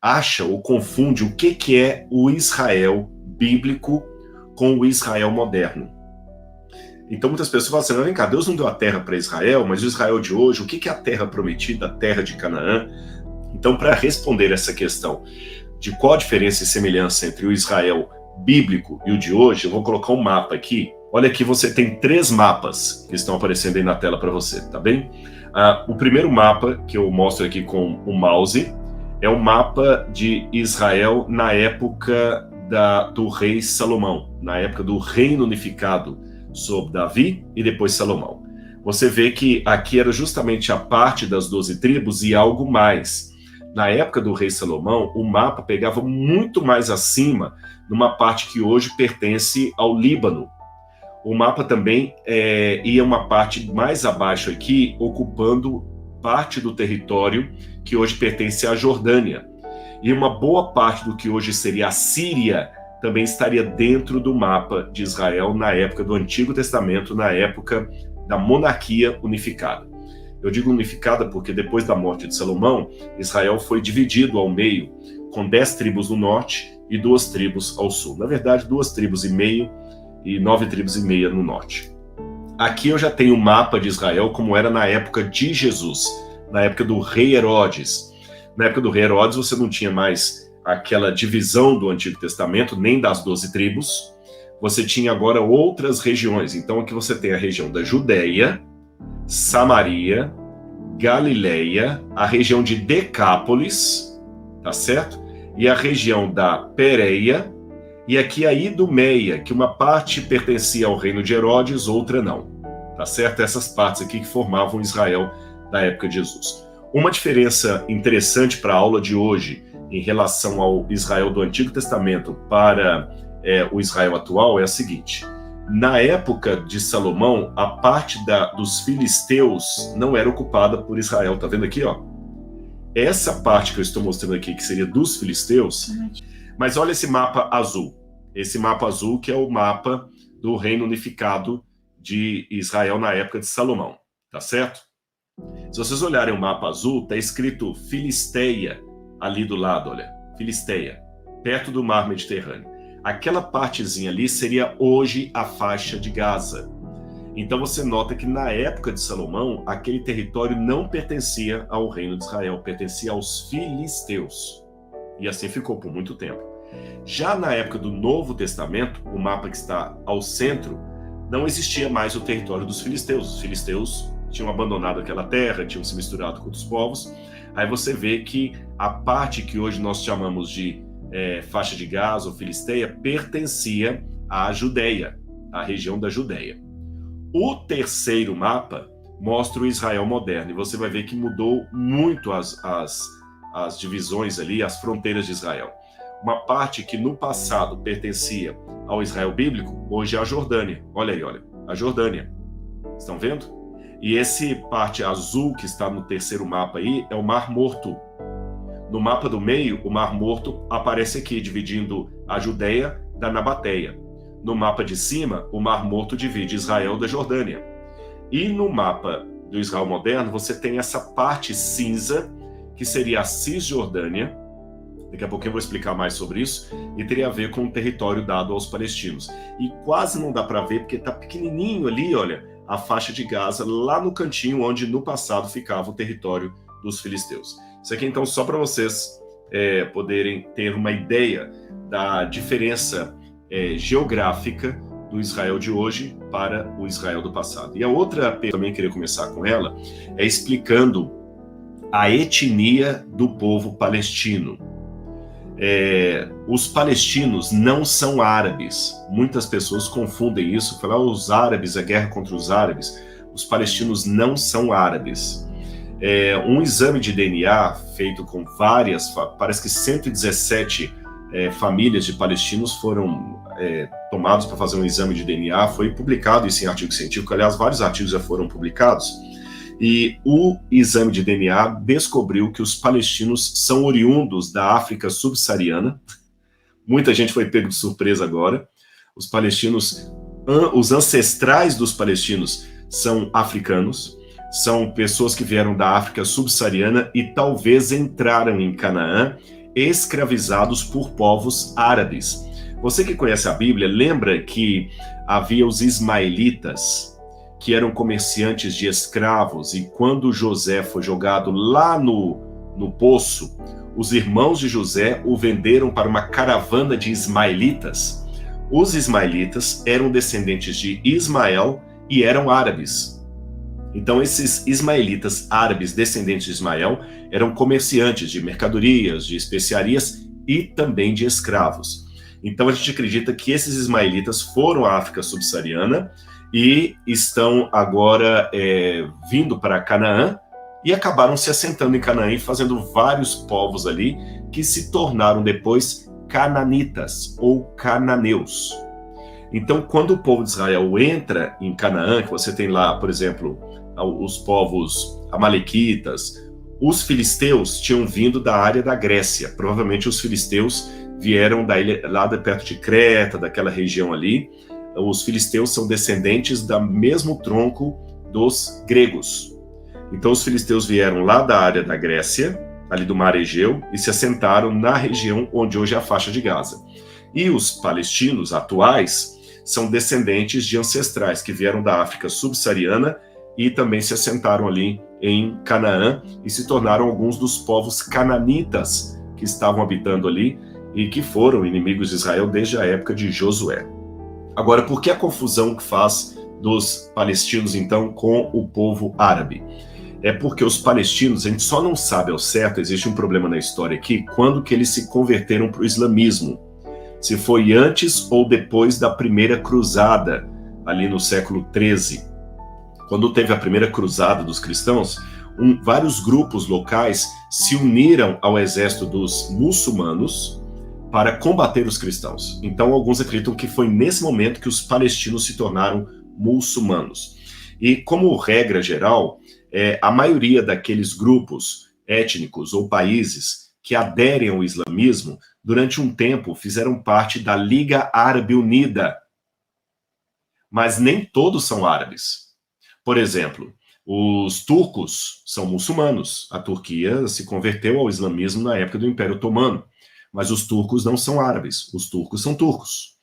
acha ou confunde o que é o Israel bíblico com o Israel moderno. Então muitas pessoas falam assim, vem cá, Deus não deu a terra para Israel, mas o Israel de hoje, o que é a terra prometida, a terra de Canaã? Então, para responder essa questão de qual a diferença e semelhança entre o Israel bíblico e o de hoje, eu vou colocar um mapa aqui. Olha aqui, você tem 3 mapas que estão aparecendo aí na tela para você, tá bem? O primeiro mapa que eu mostro aqui com o mouse é o mapa de Israel na época do rei Salomão, na época do reino unificado sob Davi e depois Salomão. Você vê que aqui era justamente a parte das 12 tribos e algo mais. Na época do rei Salomão, o mapa pegava muito mais acima, numa parte que hoje pertence ao Líbano. O mapa também ia uma parte mais abaixo aqui, ocupando parte do território que hoje pertence à Jordânia. E uma boa parte do que hoje seria a Síria também estaria dentro do mapa de Israel na época do Antigo Testamento, na época da monarquia unificada. Eu digo unificada porque depois da morte de Salomão, Israel foi dividido ao meio, com 10 tribos no norte e 2 tribos ao sul. Na verdade, 2 tribos e meio e 9 tribos e meia no norte. Aqui eu já tenho o mapa de Israel como era na época de Jesus, na época do rei Herodes. Na época do rei Herodes você não tinha mais aquela divisão do Antigo Testamento, nem das 12 tribos. Você tinha agora outras regiões. Então aqui você tem a região da Judéia, Samaria, Galileia, a região de Decápolis, tá certo? E a região da Pérea, e aqui a Idumeia, que uma parte pertencia ao reino de Herodes, outra não, tá certo? Essas partes aqui que formavam Israel da época de Jesus. Uma diferença interessante para a aula de hoje em relação ao Israel do Antigo Testamento para o Israel atual é a seguinte: na época de Salomão, a parte dos filisteus não era ocupada por Israel. Tá vendo aqui, ó? Essa parte que eu estou mostrando aqui, que seria dos filisteus, mas olha esse mapa azul. Esse mapa azul que é o mapa do reino unificado de Israel na época de Salomão, tá certo? Se vocês olharem o mapa azul, tá escrito Filisteia ali do lado, olha. Filisteia, perto do mar Mediterrâneo. Aquela partezinha ali seria hoje a faixa de Gaza. Então você nota que na época de Salomão, aquele território não pertencia ao reino de Israel, pertencia aos filisteus. E assim ficou por muito tempo. Já na época do Novo Testamento, o mapa que está ao centro, não existia mais o território dos filisteus. Os filisteus tinham abandonado aquela terra, tinham se misturado com outros povos. Aí você vê que a parte que hoje nós chamamos de faixa de Gaza ou Filisteia pertencia à Judéia, à região da Judéia. O terceiro mapa mostra o Israel moderno e você vai ver que mudou muito as divisões ali, as fronteiras de Israel. Uma parte que no passado pertencia ao Israel bíblico, hoje é a Jordânia. Olha aí, olha, a Jordânia. Estão vendo? E esse parte azul que está no terceiro mapa aí é o Mar Morto. No mapa do meio, o Mar Morto aparece aqui, dividindo a Judéia da Nabateia. No mapa de cima, o Mar Morto divide Israel da Jordânia. E no mapa do Israel moderno, você tem essa parte cinza, que seria a Cisjordânia. Daqui a pouquinho eu vou explicar mais sobre isso. E teria a ver com o território dado aos palestinos. E quase não dá para ver, porque está pequenininho ali, olha, a faixa de Gaza, lá no cantinho onde no passado ficava o território dos filisteus. Isso aqui, então, só para vocês poderem ter uma ideia da diferença geográfica do Israel de hoje para o Israel do passado. E a outra, eu também queria começar com ela, é explicando a etnia do povo palestino. Os palestinos não são árabes. Muitas pessoas confundem isso, falam os árabes, a guerra contra os árabes. Os palestinos não são árabes. Um exame de DNA feito com parece que 117 famílias de palestinos foram tomados para fazer um exame de DNA, foi publicado isso em artigo científico, aliás, vários artigos já foram publicados, e o exame de DNA descobriu que os palestinos são oriundos da África subsaariana. Muita gente foi pego de surpresa agora. Os palestinos, os ancestrais dos palestinos são africanos, são pessoas que vieram da África subsaariana e talvez entraram em Canaã escravizados por povos árabes. Você que conhece a Bíblia, lembra que havia os ismaelitas, que eram comerciantes de escravos, e quando José foi jogado lá no poço, os irmãos de José o venderam para uma caravana de ismaelitas. Os ismaelitas eram descendentes de Ismael e eram árabes. Então esses ismaelitas árabes, descendentes de Ismael, eram comerciantes de mercadorias, de especiarias e também de escravos. Então a gente acredita que esses ismaelitas foram à África subsaariana e estão agora vindo para Canaã e acabaram se assentando em Canaã e fazendo vários povos ali que se tornaram depois cananitas ou cananeus. Então, quando o povo de Israel entra em Canaã, que você tem lá, por exemplo, os povos amalequitas, os filisteus tinham vindo da área da Grécia. Provavelmente os filisteus vieram da ilha, lá de perto de Creta, daquela região ali. Os filisteus são descendentes do mesmo tronco dos gregos. Então os filisteus vieram lá da área da Grécia, ali do Mar Egeu, e se assentaram na região onde hoje é a faixa de Gaza. E os palestinos atuais são descendentes de ancestrais que vieram da África subsaariana e também se assentaram ali em Canaã e se tornaram alguns dos povos cananitas que estavam habitando ali e que foram inimigos de Israel desde a época de Josué. Agora, por que a confusão que faz dos palestinos, então, com o povo árabe? É porque os palestinos, a gente só não sabe ao certo, existe um problema na história aqui, quando que eles se converteram para o islamismo. Se foi antes ou depois da primeira cruzada, ali no século XIII. Quando teve a primeira cruzada dos cristãos, vários grupos locais se uniram ao exército dos muçulmanos para combater os cristãos. Então, alguns acreditam que foi nesse momento que os palestinos se tornaram muçulmanos. E, como regra geral, a maioria daqueles grupos étnicos ou países que aderem ao islamismo, durante um tempo, fizeram parte da Liga Árabe Unida. Mas nem todos são árabes. Por exemplo, os turcos são muçulmanos. A Turquia se converteu ao islamismo na época do Império Otomano. Mas os turcos não são árabes, os turcos são turcos.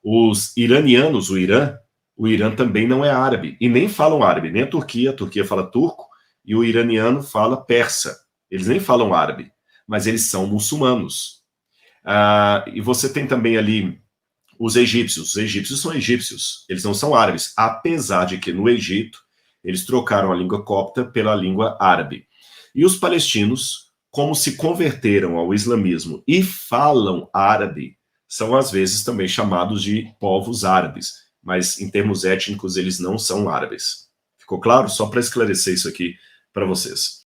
Os iranianos, o Irã também não é árabe, e nem falam árabe, nem a Turquia fala turco, e o iraniano fala persa. Eles nem falam árabe, mas eles são muçulmanos. E você tem também ali os egípcios são egípcios, eles não são árabes, apesar de que no Egito eles trocaram a língua copta pela língua árabe. E os palestinos, como se converteram ao islamismo e falam árabe, são às vezes também chamados de povos árabes, mas em termos étnicos eles não são árabes. Ficou claro? Só para esclarecer isso aqui para vocês.